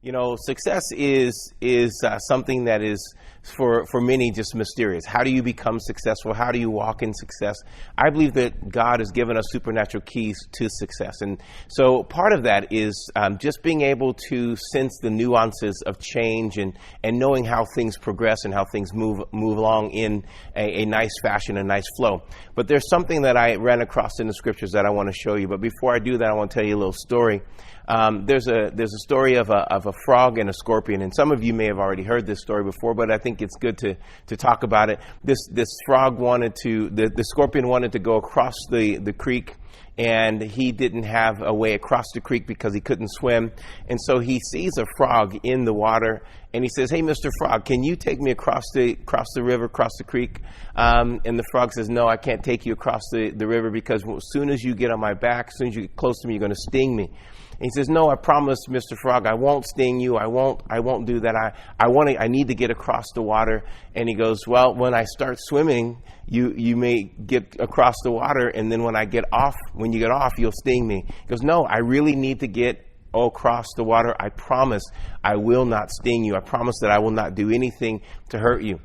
You know, success is something that is for many just mysterious. How do you become successful? How do you walk in success? I believe that God has given us supernatural keys to success, and so part of that is just being able to sense the nuances of change and knowing how things progress and how things move along in a nice fashion, a nice flow. But there's something that I ran across in the scriptures that I want to show you. But before I do that, I want to tell you a little story. There's a story of a frog and a scorpion, and some of you may have already heard this story before, but I think it's good to talk about it. This frog the scorpion wanted to go across the creek, and he didn't have a way across the creek because he couldn't swim. And so he sees a frog in the water, and he says, "Hey, Mr. Frog, can you take me across the river, across the creek?" And the frog says, "No, I can't take you across the river because as soon as you get on my back, as soon as you get close to me, you're going to sting me." And he says, "No, I promise, Mr. Frog, I won't sting you. I won't do that. I need to get across the water." And he goes, "Well, when I start swimming, you may get across the water, and then when you get off, you'll sting me." He goes, "No, I really need to get across the water. I promise I will not sting you. I promise that I will not do anything to hurt you."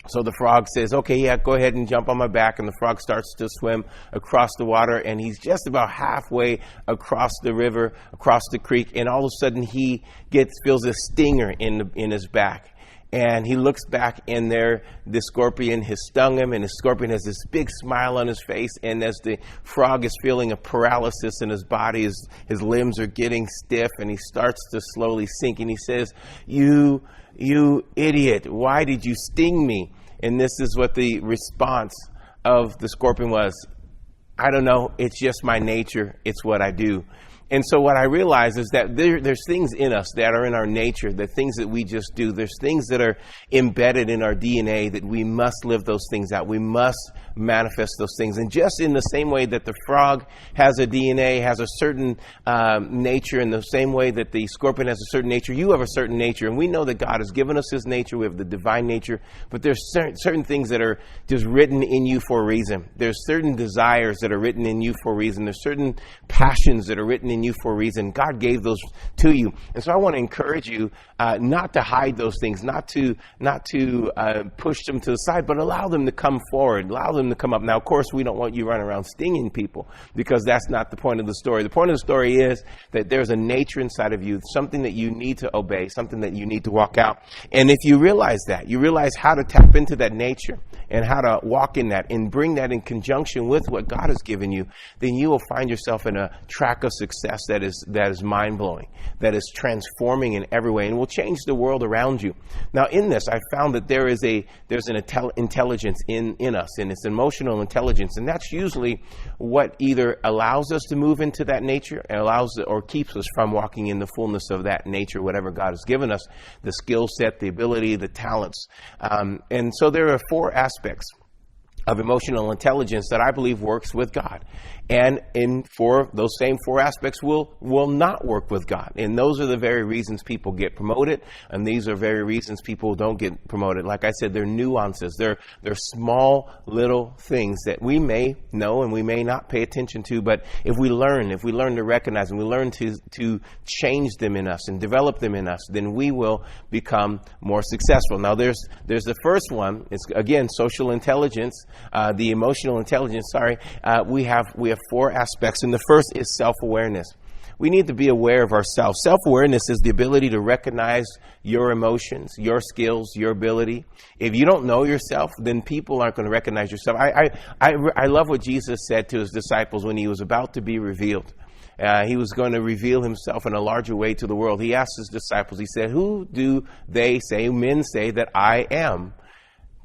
So the frog says, "Okay, yeah, go ahead and jump on my back." And the frog starts to swim across the water, and he's just about halfway across the river, across the creek, and all of a sudden he feels a stinger in his back. And he looks back, and there the scorpion has stung him, and the scorpion has this big smile on his face. And as the frog is feeling a paralysis in his body, his limbs are getting stiff, and he starts to slowly sink. And he says, You idiot, why did you sting me?" And this is what the response of the scorpion was: "I don't know, it's just my nature, it's what I do." And so what I realize is that there's things in us that are in our nature, the things that we just do. There's things that are embedded in our DNA that we must live those things out. We must manifest those things. And just in the same way that the frog has a DNA, has a certain nature, in the same way that the scorpion has a certain nature, you have a certain nature. And we know that God has given us his nature. We have the divine nature. But there's certain things that are just written in you for a reason. There's certain desires that are written in you for a reason. There's certain passions that are written in you for a reason. God gave those to you. And so I want to encourage you not to hide those things, not to push them to the side, but allow them to come forward, allow them to come up. Now, of course, we don't want you running around stinging people, because that's not the point of the story. The point of the story is that there's a nature inside of you, something that you need to obey, something that you need to walk out. And if you realize that, you realize how to tap into that nature and how to walk in that and bring that in conjunction with what God has given you, then you will find yourself in a track of success that is mind-blowing, that is transforming in every way, and will change the world around you. Now, in this, I found that there's an intelligence in us, and it's emotional intelligence, and that's usually what either allows us to move into that nature and or keeps us from walking in the fullness of that nature, whatever God has given us, the skill set, the ability, the talents. And so there are 4 aspects of emotional intelligence that I believe works with God. And those same 4 aspects will not work with God. And those are the very reasons people get promoted, and these are very reasons people don't get promoted. Like I said, they're nuances. They're small little things that we may know and we may not pay attention to, but if we learn to recognize and we learn to change them in us and develop them in us, then we will become more successful. Now there's the first one. It's again social intelligence, the emotional intelligence. We have 4 aspects, and the first is self-awareness. We need to be aware of ourselves. Self-awareness is the ability to recognize your emotions, your skills, your ability. If you don't know yourself, then people aren't going to recognize yourself. I love what Jesus said to his disciples when he was about to be revealed. He was going to reveal himself in a larger way to the world. He asked his disciples, he said, "Who do men say that I am?"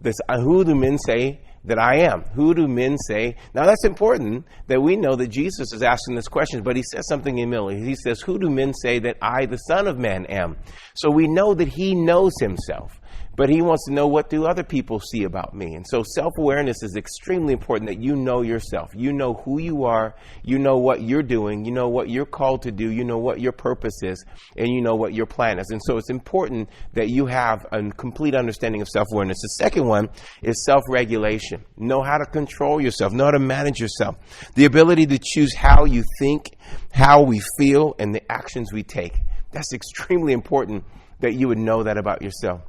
Who do men say that I am? Who do men say? Now that's important that we know that Jesus is asking this question, but he says something in the middle. He says, "Who do men say that I, the Son of Man, am?" So we know that he knows himself. But he wants to know, what do other people see about me? And so self-awareness is extremely important, that you know yourself. You know who you are. You know what you're doing. You know what you're called to do. You know what your purpose is. And you know what your plan is. And so it's important that you have a complete understanding of self-awareness. The second one is self-regulation. Know how to control yourself. Know how to manage yourself. The ability to choose how you think, how we feel, and the actions we take. That's extremely important that you would know that about yourself,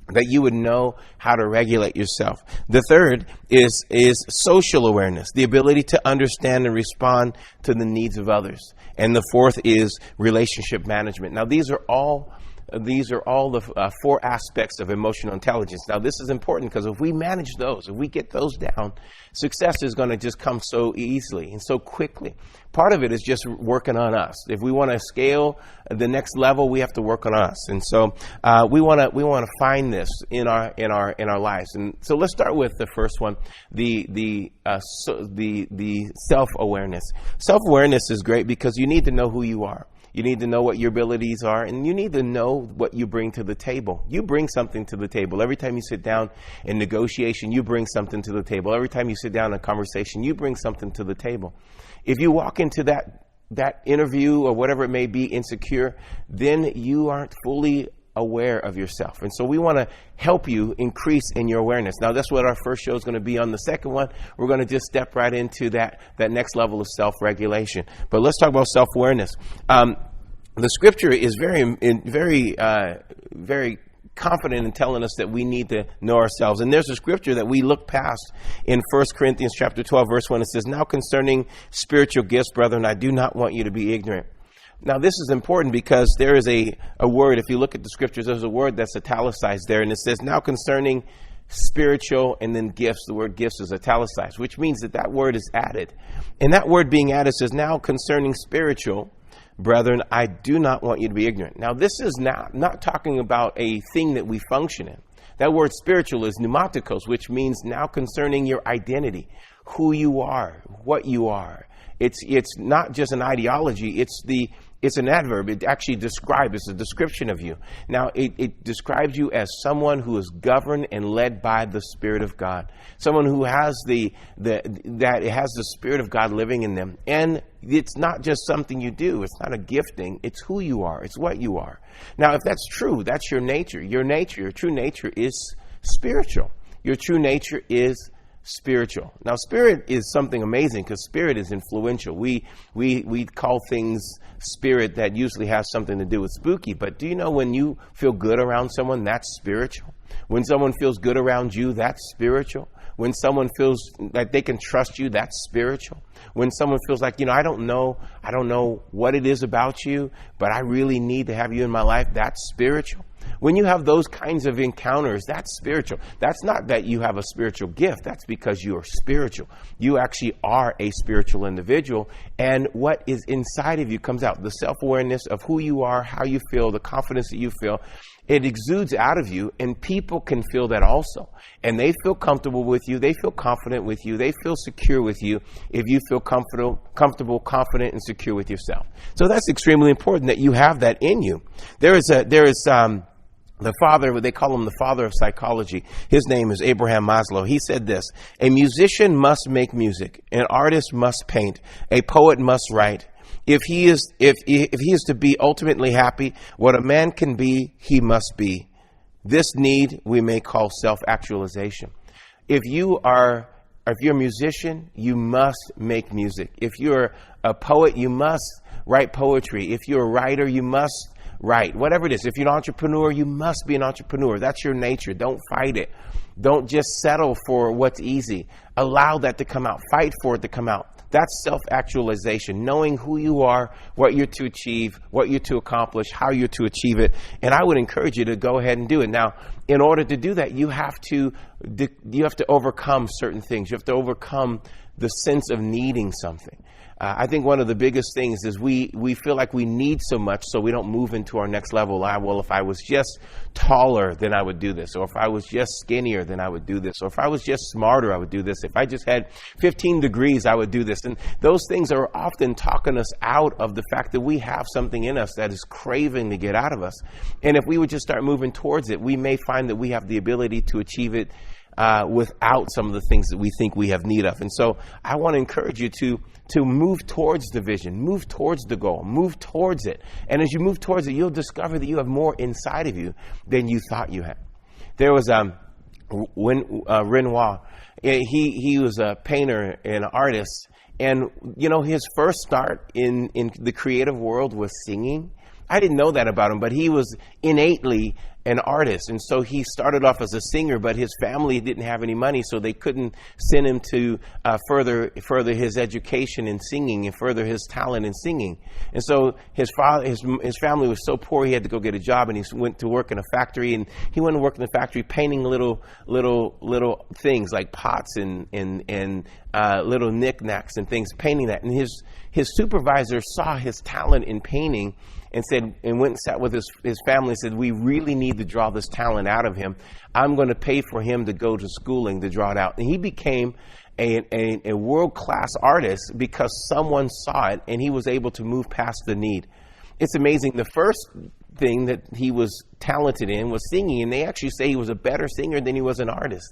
that you would know how to regulate yourself. The third is social awareness, the ability to understand and respond to the needs of others. And the fourth is relationship management. Now, these are all the four aspects of emotional intelligence. Now, this is important because if we manage those, if we get those down, success is going to just come so easily and so quickly. Part of it is just working on us. If we want to scale the next level, we have to work on us. And so we want to find this in our lives. And so let's start with the first one, the self-awareness. Self-awareness is great because you need to know who you are. You need to know what your abilities are, and you need to know what you bring to the table. You bring something to the table. Every time you sit down in negotiation, you bring something to the table. Every time you sit down in a conversation, you bring something to the table. If you walk into that interview or whatever it may be insecure, then you aren't fully aware of yourself. And so we want to help you increase in your awareness. Now, that's what our first show is going to be on. The second one, we're going to just step right into that next level of self-regulation. But let's talk about self-awareness. The scripture is very confident in telling us that we need to know ourselves. And there's a scripture that we look past in 1 Corinthians chapter 12, verse 1. It says, "Now concerning spiritual gifts, brethren, I do not want you to be ignorant." Now, this is important because there is a word, if you look at the scriptures, there's a word that's italicized there, and it says, "Now concerning spiritual," and then gifts. The word gifts is italicized, which means that word is added. And that word being added says, "Now concerning spiritual, brethren, I do not want you to be ignorant." Now, this is not talking about a thing that we function in. That word spiritual is pneumatikos, which means now concerning your identity, who you are, what you are. It's not just an ideology, it's an adverb. It actually describes, it's a description of you. Now, it describes you as someone who is governed and led by the Spirit of God. Someone who has that has the Spirit of God living in them. And it's not just something you do. It's not a gifting. It's who you are. It's what you are. Now, if that's true, that's your nature. Your true nature is spiritual. Your true nature is spiritual. Now, spirit is something amazing because spirit is influential. We call things spirit that usually has something to do with spooky. But do you know when you feel good around someone, that's spiritual? When someone feels good around you, that's spiritual. When someone feels like they can trust you, that's spiritual. When someone feels like, I don't know what it is about you, but I really need to have you in my life, that's spiritual. When you have those kinds of encounters, that's spiritual. That's not that you have a spiritual gift. That's because you are spiritual. You actually are a spiritual individual. And what is inside of you comes out. The self-awareness of who you are, how you feel, the confidence that you feel, it exudes out of you, and people can feel that also. And they feel comfortable with you. They feel confident with you. They feel secure with you if you feel comfortable, confident, and secure with yourself. So that's extremely important that you have that in you. There is the father, they call him the father of psychology. His name is Abraham Maslow. He said this: "A musician must make music. An artist must paint. A poet must write. If he is to be ultimately happy, what a man can be, he must be. This need we may call self-actualization." If you're a musician, you must make music. If you're a poet, you must write poetry. If you're a writer, you must write. Whatever it is. If you're an entrepreneur, you must be an entrepreneur. That's your nature. Don't fight it. Don't just settle for what's easy. Allow that to come out. Fight for it to come out. That's self-actualization, knowing who you are, what you're to achieve, what you're to accomplish, how you're to achieve it. And I would encourage you to go ahead and do it. Now, in order to do that, you have to overcome certain things. You have to overcome the sense of needing something. I think one of the biggest things is we feel like we need so much so we don't move into our next level. Well, if I was just taller, then I would do this. Or if I was just skinnier, then I would do this. Or if I was just smarter, I would do this. If I just had 15 degrees, I would do this. And those things are often talking us out of the fact that we have something in us that is craving to get out of us. And if we would just start moving towards it, we may find that we have the ability to achieve it without some of the things that we think we have need of. And so I want to encourage you to move towards the vision, move towards the goal, move towards it. And as you move towards it, you'll discover that you have more inside of you than you thought you had. There was Renoir. He was a painter and an artist. And, his first start in the creative world was singing. I didn't know that about him, but he was innately an artist. And so he started off as a singer, but his family didn't have any money, so they couldn't send him to further his education in singing and further his talent in singing. And so his family was so poor, he had to go get a job, and he went to work in a factory. And he went to work in the factory painting little things like pots and little knickknacks and things, painting that. And his supervisor saw his talent in painting and went and sat with his family and said, we really need to draw this talent out of him. I'm going to pay for him to go to schooling to draw it out. And he became a world-class artist because someone saw it, and he was able to move past the need. It's amazing. The first thing that he was talented in was singing, and they actually say he was a better singer than he was an artist.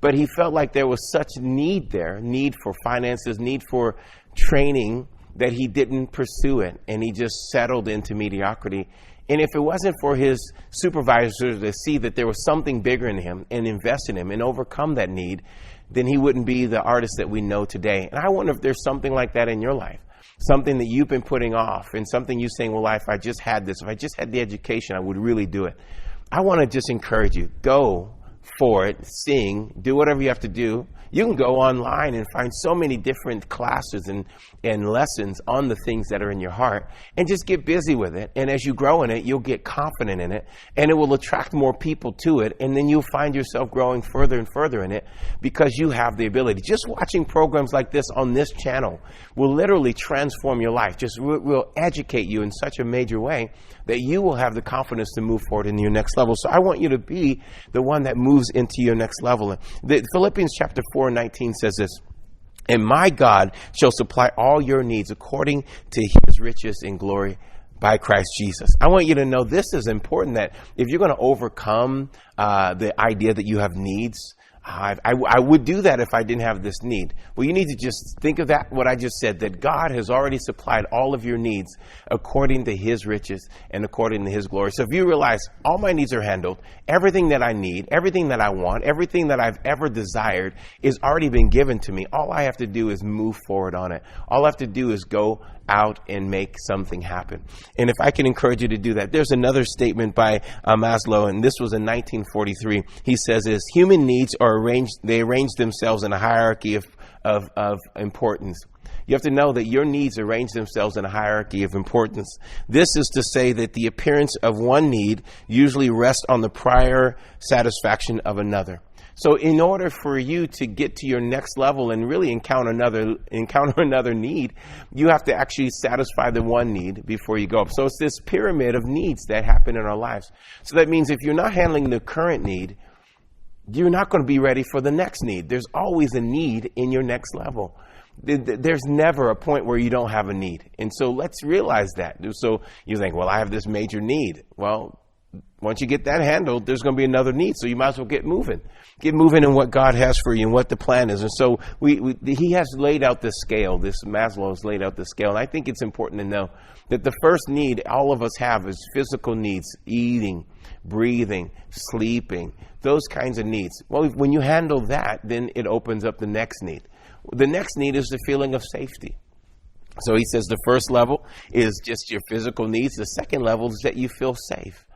But he felt like there was such need there, need for finances, need for training, that he didn't pursue it, and he just settled into mediocrity. And if it wasn't for his supervisor to see that there was something bigger in him and invest in him and overcome that need, then he wouldn't be the artist that we know today. And I wonder if there's something like that in your life, something that you've been putting off, and something you're saying, well, if I just had this, if I just had the education, I would really do it. I want to just encourage you, go for it, sing, do whatever you have to do. You can go online and find so many different classes and lessons on the things that are in your heart, and just get busy with it. And as you grow in it, you'll get confident in it, and it will attract more people to it. And then you'll find yourself growing further and further in it because you have the ability. Just watching programs like this on this channel will literally transform your life. Just will educate you in such a major way that you will have the confidence to move forward into your next level. So I want you to be the one that moves into your next level. Philippians chapter 4:19 says this, and my God shall supply all your needs according to his riches in glory by Christ Jesus. I want you to know this is important, that if you're going to overcome the idea that you have needs, I would do that if I didn't have this need. Well, you need to just think of that, what I just said, that God has already supplied all of your needs according to his riches and according to his glory. So if you realize all my needs are handled, everything that I need, everything that I want, everything that I've ever desired is already been given to me. All I have to do is move forward on it. All I have to do is go out and make something happen. And if I can encourage you to do that, there's another statement by Maslow, and this was in 1943. He says this, human needs are arranged themselves in a hierarchy of importance. You have to know that your needs arrange themselves in a hierarchy of importance. This is to say that the appearance of one need usually rests on the prior satisfaction of another. So in order for you to get to your next level and really encounter another need, you have to actually satisfy the one need before you go up. So it's this pyramid of needs that happen in our lives. So that means if you're not handling the current need, you're not going to be ready for the next need. There's always a need in your next level. There's never a point where you don't have a need. And so let's realize that. So you think, well, I have this major need. Well, once you get that handled, there's going to be another need. So you might as well get moving. Get moving in what God has for you and what the plan is. And so he has laid out this scale. Maslow has laid out this scale. And I think it's important to know that the first need all of us have is physical needs, eating, breathing, sleeping, those kinds of needs. Well, when you handle that, then it opens up the next need. The next need is the feeling of safety. So he says the first level is just your physical needs. The second level is that you feel safe.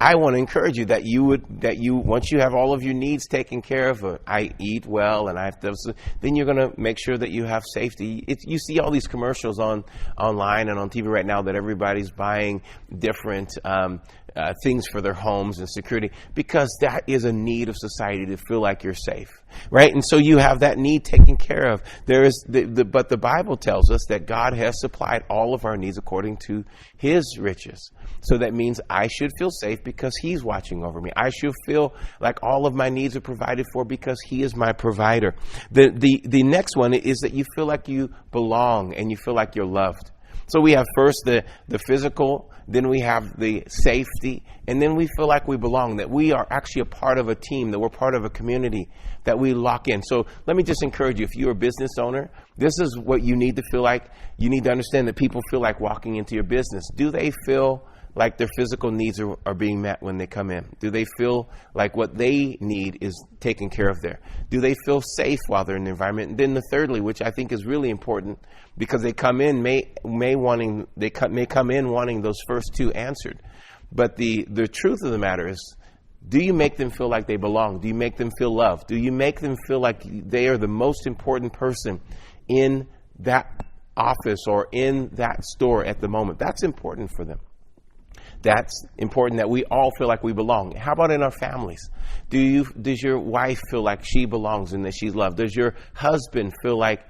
I want to encourage you that once you have all of your needs taken care of, I eat well and I have to, then you're going to make sure that you have safety. You see all these commercials online and on TV right now that everybody's buying different things for their homes and security, because that is a need of society to feel like you're safe, right? And so you have that need taken care of. But the Bible tells us that God has supplied all of our needs according to his riches. So that means I should feel safe because he's watching over me. I should feel like all of my needs are provided for because he is my provider. The next one is that you feel like you belong and you feel like you're loved. So we have first the physical, then we have the safety, and then we feel like we belong, that we are actually a part of a team, that we're part of a community, that we lock in. So let me just encourage you, if you're a business owner, this is what you need to feel like. You need to understand that people feel like walking into your business. Do they feel like their physical needs are being met when they come in? Do they feel like what they need is taken care of there? Do they feel safe while they're in the environment? And then the thirdly, which I think is really important, because they come in may come in wanting those first two answered. But the truth of the matter is, do you make them feel like they belong? Do you make them feel loved? Do you make them feel like they are the most important person in that office or in that store at the moment? That's important for them. That's important that we all feel like we belong. How about in our families? Does your wife feel like she belongs and that she's loved? Does your husband feel like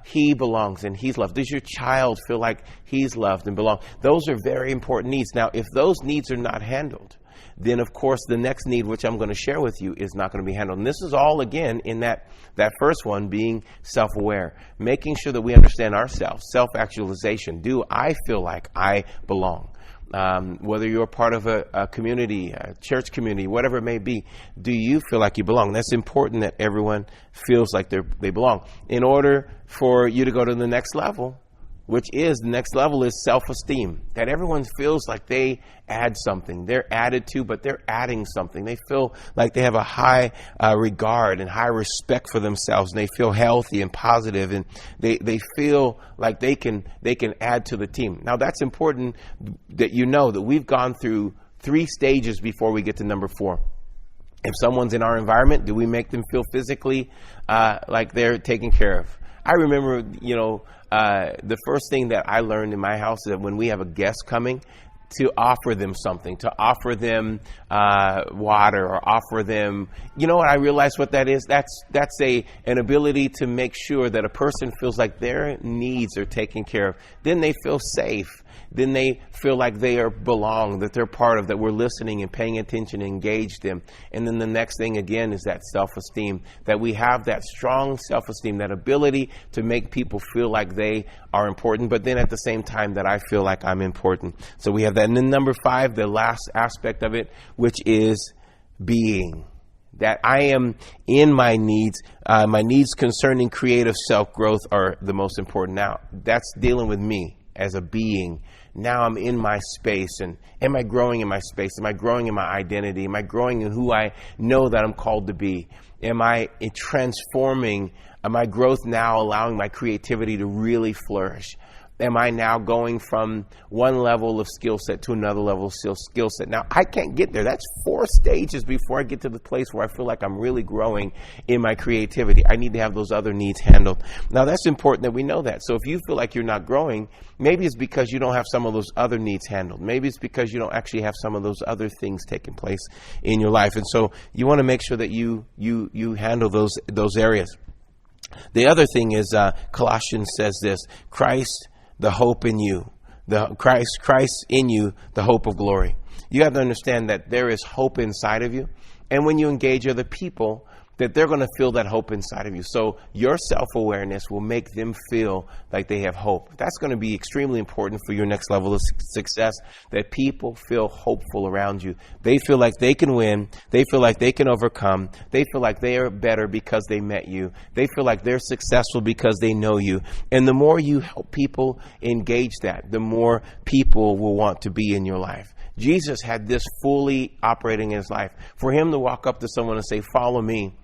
he belongs and he's loved? Does your child feel like he's loved and belongs? Those are very important needs. Now, if those needs are not handled, then of course the next need, which I'm going to share with you, is not going to be handled. And this is all, again, in that first one, being self-aware, making sure that we understand ourselves, self-actualization. Do I feel like I belong? Whether you're part of a community, a church community, whatever it may be, do you feel like you belong? That's important that everyone feels like they belong. In order for you to go to the next level, which is the next level, is self-esteem. That everyone feels like they add something. They're added to, but they're adding something. They feel like they have a high regard and high respect for themselves, and they feel healthy and positive, and they feel like they can add to the team. Now, that's important that you know that we've gone through 3 stages before we get to number 4. If someone's in our environment, do we make them feel physically like they're taken care of? I remember, the first thing that I learned in my house is that when we have a guest coming, to offer them something, to offer them water, or offer them, what I realized what that is? That's an ability to make sure that a person feels like their needs are taken care of. Then they feel safe. Then they feel like they belong, that they're part of, that we're listening and paying attention and engage them. And then the next thing, again, is that self-esteem, that we have that strong self-esteem, that ability to make people feel like they are important, but then at the same time that I feel like I'm important. So we have that. And then number 5, the last aspect of it, which is being. That I am in my needs concerning creative self-growth are the most important. Now, that's dealing with me as a being. Now I'm in my space, and am I growing in my space? Am I growing in my identity? Am I growing in who I know that I'm called to be? Am I transforming? Am I growth now allowing my creativity to really flourish? Am I now going from one level of skill set to another level of skill set? Now, I can't get there. That's 4 stages before I get to the place where I feel like I'm really growing in my creativity. I need to have those other needs handled. Now, that's important that we know that. So if you feel like you're not growing, maybe it's because you don't have some of those other needs handled. Maybe it's because you don't actually have some of those other things taking place in your life. And so you want to make sure that you handle those areas. The other thing is Colossians says this: Christ, the hope in you, Christ in you, the hope of glory. You have to understand that there is hope inside of you. And when you engage other people, that they're going to feel that hope inside of you. So your self-awareness will make them feel like they have hope. That's going to be extremely important for your next level of success, that people feel hopeful around you. They feel like they can win. They feel like they can overcome. They feel like they are better because they met you. They feel like they're successful because they know you. And the more you help people engage that, the more people will want to be in your life. Jesus had this fully operating in his life. For him to walk up to someone and say, follow me,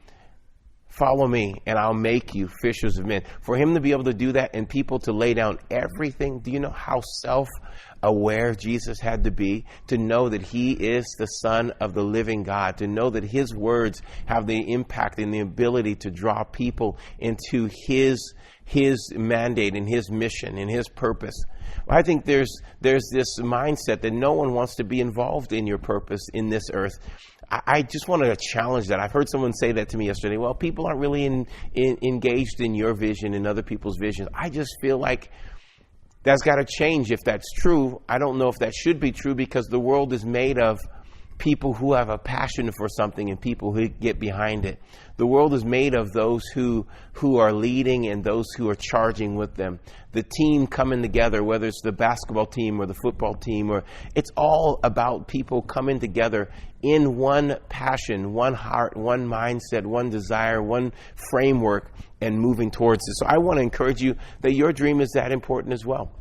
and I'll make you fishers of men. For him to be able to do that and people to lay down everything, do you know how self-aware Jesus had to be? To know that he is the Son of the living God, to know that his words have the impact and the ability to draw people into his mandate and his mission and his purpose. I think there's this mindset that no one wants to be involved in your purpose in this earth. I just want to challenge that. I've heard someone say that to me yesterday. Well, people aren't really engaged in your vision and other people's visions. I just feel like that's got to change if that's true. I don't know if that should be true, because the world is made of people who have a passion for something and people who get behind it. The world is made of those who are leading and those who are charging with them. The team coming together, whether it's the basketball team or the football team, or it's all about people coming together in one passion, one heart, one mindset, one desire, one framework, and moving towards it. So I want to encourage you that your dream is that important as well.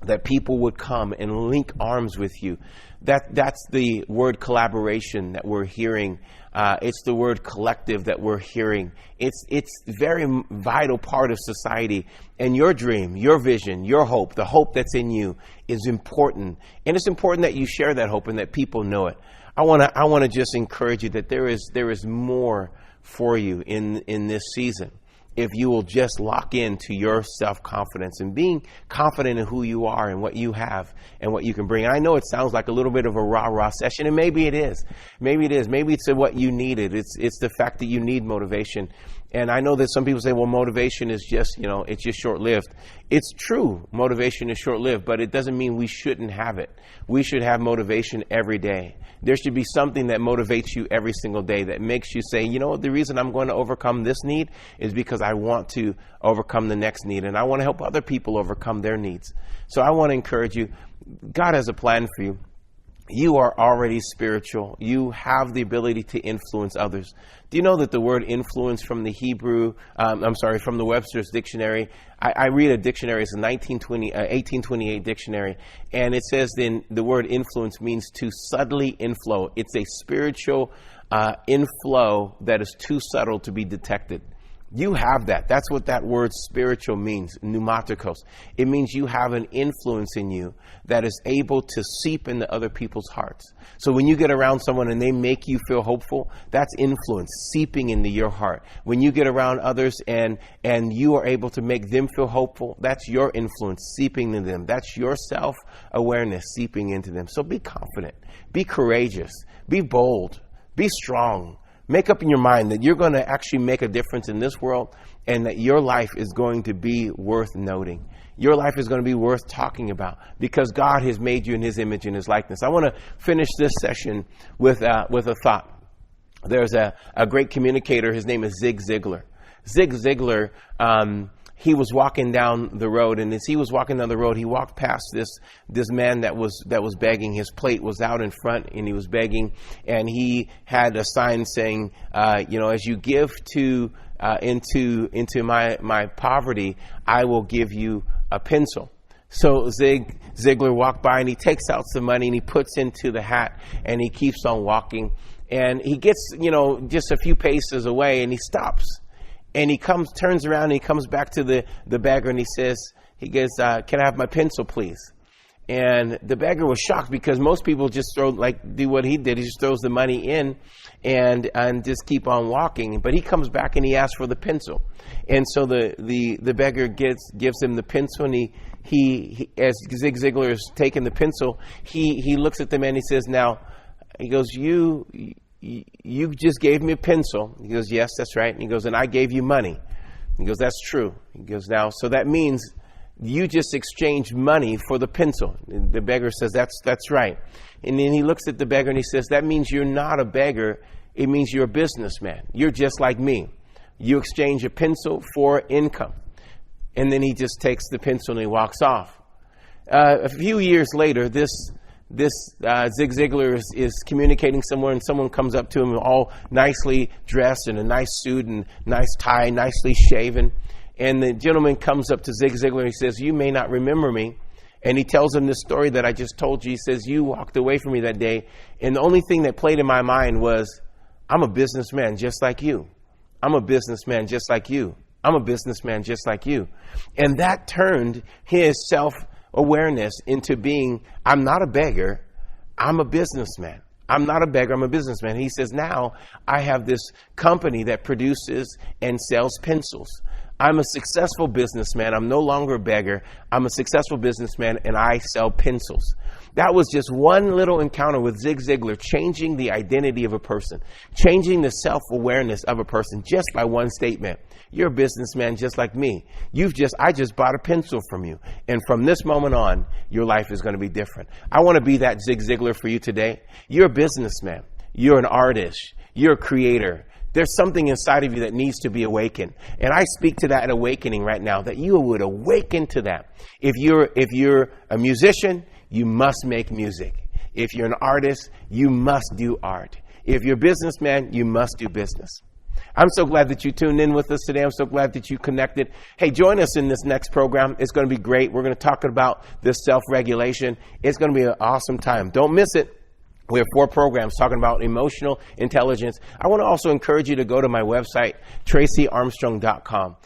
that people would come and link arms with you. That's the word collaboration that we're hearing. It's the word collective that we're hearing. It's very vital part of society. And your dream, your vision, your hope, the hope that's in you is important. And it's important that you share that hope and that people know it. I want to just encourage you that there is more for you in this season, if you will just lock into your self-confidence and being confident in who you are and what you have and what you can bring. And I know it sounds like a little bit of a rah-rah session, and maybe it is. Maybe it is. Maybe it's what you needed. It's the fact that you need motivation. And I know that some people say, well, motivation is just, it's just short-lived. It's true, motivation is short-lived, but it doesn't mean we shouldn't have it. We should have motivation every day. There should be something that motivates you every single day, that makes you say, the reason I'm going to overcome this need is because I want to overcome the next need, and I want to help other people overcome their needs. So I want to encourage you, God has a plan for you. You are already spiritual. You have the ability to influence others. Do you know that the word influence from the from the Webster's dictionary, I read a dictionary, it's a 1828 dictionary, and it says then the word influence means to subtly inflow. It's a spiritual inflow that is too subtle to be detected. You have that. That's what that word spiritual means, pneumatikos. It means you have an influence in you that is able to seep into other people's hearts. So when you get around someone and they make you feel hopeful, that's influence seeping into your heart. When you get around others and you are able to make them feel hopeful, that's your influence seeping into them. That's your self-awareness seeping into them. So be confident, be courageous, be bold, be strong. Make up in your mind that you're going to actually make a difference in this world, and that your life is going to be worth noting. Your life is going to be worth talking about because God has made you in His image and His likeness. I want to finish this session with a thought. There's a great communicator. His name is Zig Ziglar. Zig Ziglar, he was walking down the road, and as he was walking down the road, he walked past this man that was begging. His plate was out in front, and he was begging, and he had a sign saying, as you give into my poverty, I will give you a pencil. So Zig Ziglar walked by, and he takes out some money, and he puts into the hat, and he keeps on walking, and he gets just a few paces away, and he stops. And he turns around, and he comes back to the beggar, and he goes, can I have my pencil, please? And the beggar was shocked because most people just do what he did. He just throws the money in and just keep on walking. But he comes back and he asks for the pencil. And so the beggar gives him the pencil, and he as Zig Ziglar is taking the pencil, he looks at the man and he says, now, he goes, you just gave me a pencil. He goes, yes, that's right. And he goes, and I gave you money. He goes, that's true. He goes, now, so that means you just exchanged money for the pencil. And the beggar says, that's right. And then he looks at the beggar and he says, that means you're not a beggar. It means you're a businessman. You're just like me. You exchange a pencil for income. And then he just takes the pencil and he walks off. A few years later, this Zig Ziglar is communicating somewhere, and someone comes up to him all nicely dressed in a nice suit and nice tie, nicely shaven. And the gentleman comes up to Zig Ziglar and he says, you may not remember me. And he tells him this story that I just told you. He says, you walked away from me that day, and the only thing that played in my mind was, I'm a businessman just like you. I'm a businessman just like you. I'm a businessman just like you. And that turned his self-awareness into being, I'm not a beggar, I'm a businessman. I'm not a beggar, I'm a businessman. He says, now I have this company that produces and sells pencils. I'm a successful businessman. I'm no longer a beggar. I'm a successful businessman, and I sell pencils. That was just one little encounter with Zig Ziglar, changing the identity of a person, changing the self-awareness of a person just by one statement. You're a businessman just like me. I just bought a pencil from you. And from this moment on, your life is going to be different. I want to be that Zig Ziglar for you today. You're a businessman. You're an artist. You're a creator. There's something inside of you that needs to be awakened. And I speak to that awakening right now, that you would awaken to that. If you're a musician, you must make music. If you're an artist, you must do art. If you're a businessman, you must do business. I'm so glad that you tuned in with us today. I'm so glad that you connected. Hey, join us in this next program. It's going to be great. We're going to talk about this self-regulation. It's going to be an awesome time. Don't miss it. We have 4 programs talking about emotional intelligence. I want to also encourage you to go to my website, tracyarmstrong.com.